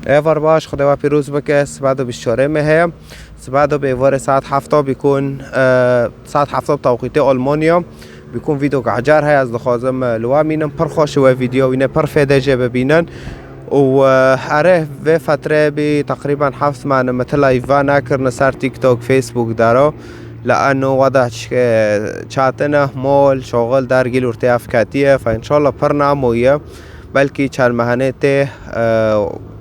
ایوار باش خدا پیروز بکه. سبعد و 24 مه سبعد و به وار ساعت 7 بیکون ساعت 7 توقیت آلمانیا بیکون ویدیو گعجر های از دخوازم لوا مینم پر خوش و ویدیو اینه پر فیده جه ببینن و اره و فتره بی تقریبا 7 ماه مثل لایفا نکرن سر تیک توک فیسبوک دارو لانه وضعش چاتنه مول شغل درگیل ارتیاف کاتیه فانشالله پر نامویه بلکه چند مهنه ته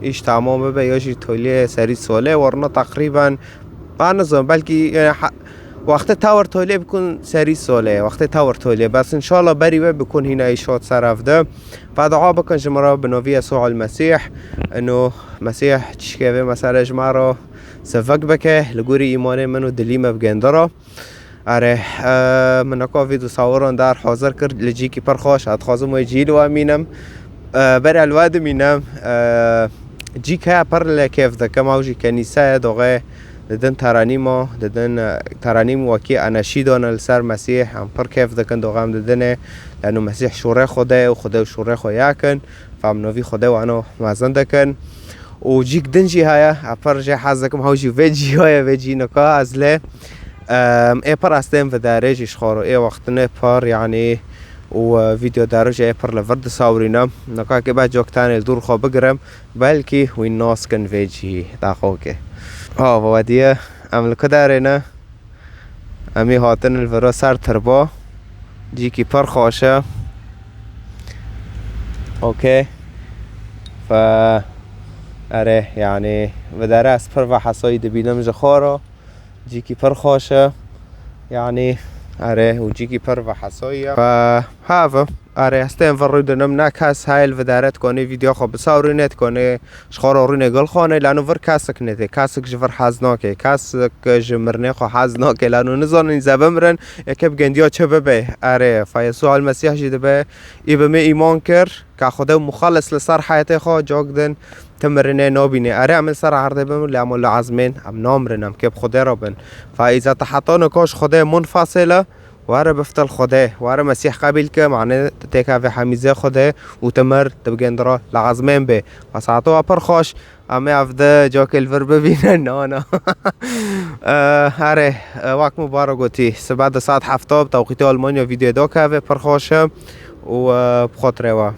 ایش تمام به یاشی تولیه سری ساله ورنه تقریبا بانزم بلکه وقت تاور تولیه بکن سری ساله وقت تاور تولیه بس انشالله بری و بکن هنا ایشات سرفده فدعا بکن جمرا بنوی يسوع المسيح انه مسیح چشکه مسئله جمرا سفک بکه لگوری ایمان منو دلیمه بگندره اره من اکا ویدو صوران در حاضر کرد لجی کی پر خوش اتخازم و جیلو امینم بر الواد مینم جی که پر لکیف ده کم اوجی کنیسه دوغه ددن ترانیما ددن ترانیم وکی انشی دانل سر مسیح هم پر کیف دکن دوغه هم ددنه لانو مسیح شوره خوده و خوده و شوره خو یکن فهم نوی خوده و انو مازن دکن و جیک دنجی های اپر جه حز دکم هاوجی ویجی های ویجی نکا از لی ای پر استیم و دارجش خارو ای وقت نه پر یعنی و فيديو درجة پر لفرد صورينا نكا که بعد جوك تاني الدور خو بقرم بلكي وين ناس كن فيجي تاخوكي ووديه عمل كدارينا امي هاتن الفرا سر تربا جيكي پر خوشه اوكي ف اره يعني بدرس پر و حساي دبينم جخارا جيكي پر خوشه يعني اره و جيكي پر و حسايا ف هذا اره استن فرودنم نکس هایل و دارت کنه ویدیو خو بساورینت کنه شخارورینه گل خانه لانو ور کاسک نده کاسک جور حزناکه کاسک جمرنه خو حزناکه لانو نزانین زبمرن یکب گندیا چه ببه اره فیسوع المسیح جده به ای به ایمان کر که خدا مخلص لسر حیات خو جاگدن تمرنه نابینه اره عمل سر عرضه بمون لعمل عزمین ام نامرنم که خدا را بن فایزا تحتا نکاش خدا منفصله واره بفتل خدا واره مسیح قبیل که معنی تکه و حمیزه خدا و تمر تبگندرا لعزمین به و ساعتو اپر خوش اما افده جاکل ور ببینن نه اره وقت مبارک گوتی سبعد ساعت 7 توقیت آلمانیا ویدیو دا که و پر خوشه و بخاطره و